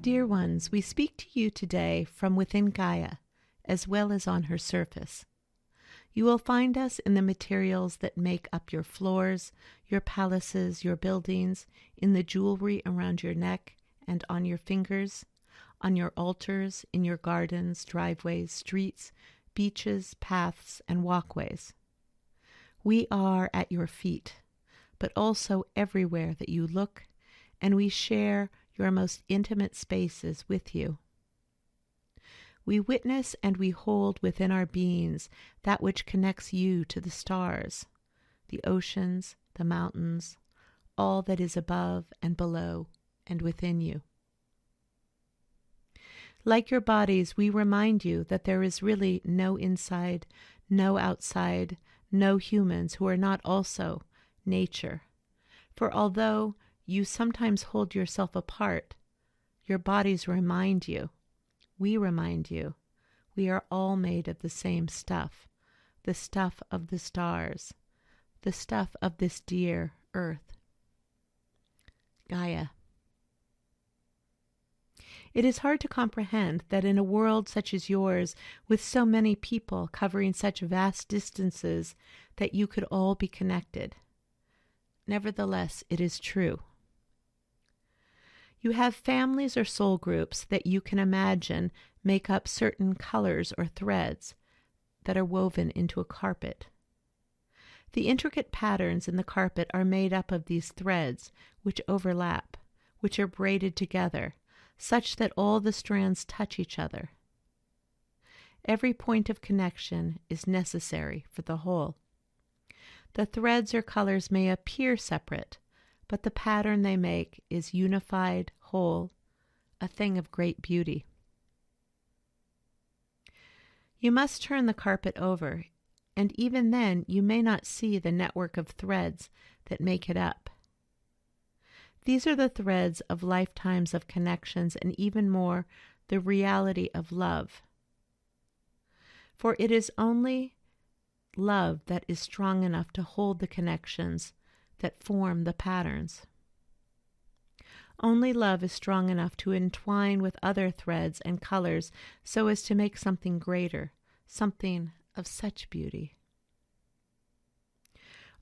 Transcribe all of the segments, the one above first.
Dear ones, we speak to you today from within Gaia, as well as on her surface. You will find us in the materials that make up your floors, your palaces, your buildings, in the jewelry around your neck and on your fingers, on your altars, in your gardens, driveways, streets, beaches, paths, and walkways. We are at your feet, but also everywhere that you look, and we share your most intimate spaces with you. We witness and we hold within our beings that which connects you to the stars, the oceans, the mountains, all that is above and below and within you. Like your bodies, we remind you that there is really no inside, no outside, no humans who are not also nature. For although you sometimes hold yourself apart, your bodies remind you, we remind you, we are all made of the same stuff, the stuff of the stars, the stuff of this dear earth. Gaia. It is hard to comprehend that in a world such as yours, with so many people covering such vast distances, that you could all be connected. Nevertheless, it is true. You have families or soul groups that you can imagine make up certain colors or threads that are woven into a carpet. The intricate patterns in the carpet are made up of these threads, which overlap, which are braided together, such that all the strands touch each other. Every point of connection is necessary for the whole. The threads or colors may appear separate, but the pattern they make is unified, whole, a thing of great beauty. You must turn the carpet over, and even then you may not see the network of threads that make it up. These are the threads of lifetimes of connections, and even more, the reality of love. For it is only love that is strong enough to hold the connections that form the patterns. Only love is strong enough to entwine with other threads and colors so as to make something greater, something of such beauty.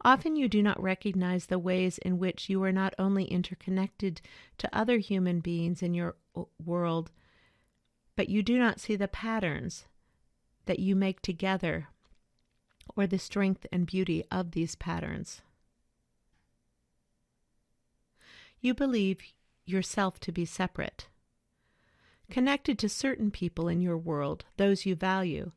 Often you do not recognize the ways in which you are not only interconnected to other human beings in your world, but you do not see the patterns that you make together or the strength and beauty of these patterns. You believe yourself to be separate, connected to certain people in your world, those you value,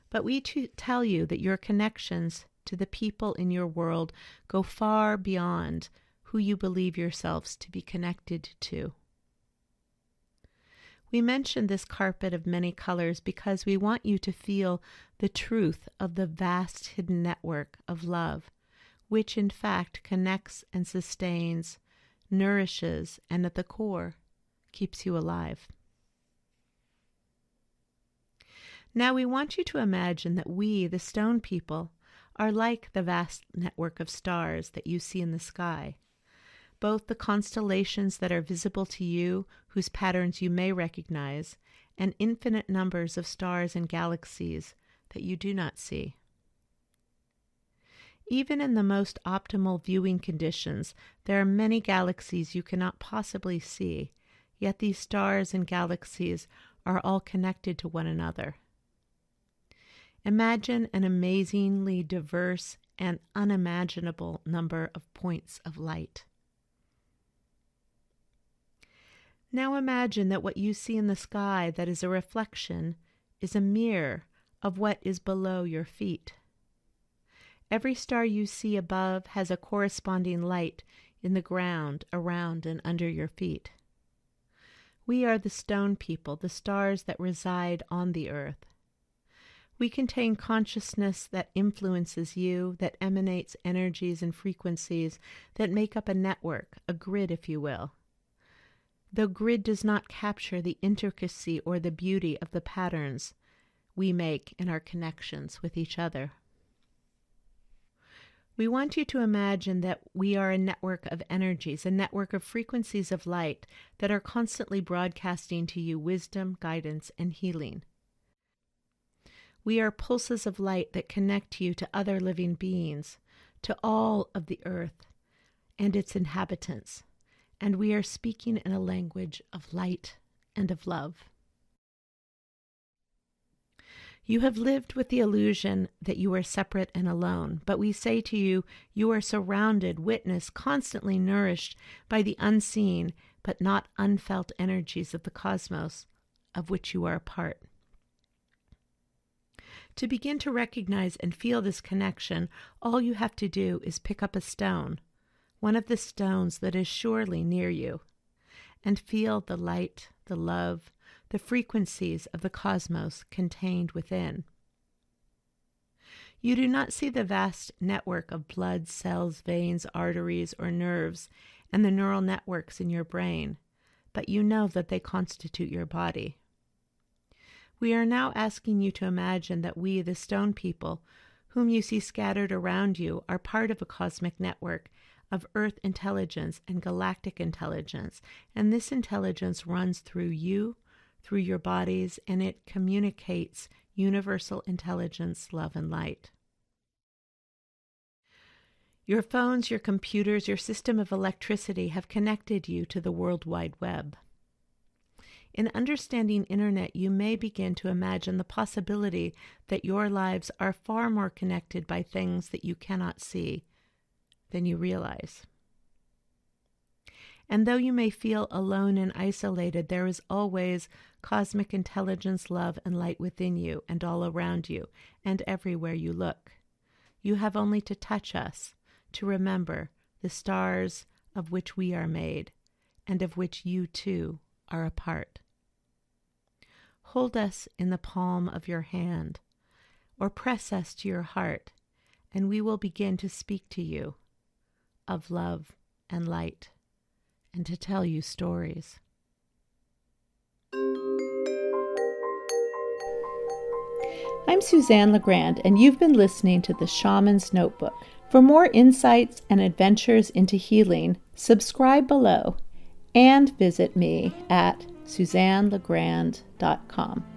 but we tell you that your connections to the people in your world go far beyond who you believe yourselves to be connected to. We mention this carpet of many colors because we want you to feel the truth of the vast hidden network of love, which in fact connects and sustains, nourishes, and at the core keeps you alive. Now we want you to imagine that we, the stone people, are like the vast network of stars that you see in the sky, both the constellations that are visible to you, whose patterns you may recognize, and infinite numbers of stars and galaxies that you do not see. Even in the most optimal viewing conditions, there are many galaxies you cannot possibly see, yet these stars and galaxies are all connected to one another. Imagine an amazingly diverse and unimaginable number of points of light. Now imagine that what you see in the sky that is a reflection is a mirror of what is below your feet. Every star you see above has a corresponding light in the ground around and under your feet. We are the stone people, the stars that reside on the earth. We contain consciousness that influences you, that emanates energies and frequencies that make up a network, a grid, if you will. The grid does not capture the intricacy or the beauty of the patterns we make in our connections with each other. We want you to imagine that we are a network of energies, a network of frequencies of light that are constantly broadcasting to you wisdom, guidance, and healing. We are pulses of light that connect you to other living beings, to all of the earth and its inhabitants, and we are speaking in a language of light and of love. You have lived with the illusion that you are separate and alone, but we say to you, you are surrounded, witnessed, constantly nourished by the unseen but not unfelt energies of the cosmos, of which you are a part. To begin to recognize and feel this connection, all you have to do is pick up a stone, one of the stones that is surely near you, and feel the light, the love, the frequencies of the cosmos contained within. You do not see the vast network of blood, cells, veins, arteries, or nerves, and the neural networks in your brain, but you know that they constitute your body. We are now asking you to imagine that we, the stone people, whom you see scattered around you, are part of a cosmic network of Earth intelligence and galactic intelligence, and this intelligence runs through you, through your bodies, and it communicates universal intelligence, love, and light. Your phones, your computers, your system of electricity have connected you to the World Wide Web. In understanding Internet, you may begin to imagine the possibility that your lives are far more connected by things that you cannot see than you realize. And though you may feel alone and isolated, there is always cosmic intelligence, love, and light within you and all around you and everywhere you look. You have only to touch us to remember the stars of which we are made and of which you too are a part. Hold us in the palm of your hand or press us to your heart, and we will begin to speak to you of love and light, and to tell you stories. I'm Suzanne LaGrande, and you've been listening to The Shaman's Notebook. For more insights and adventures into healing, subscribe below and visit me at SuzanneLaGrande.com.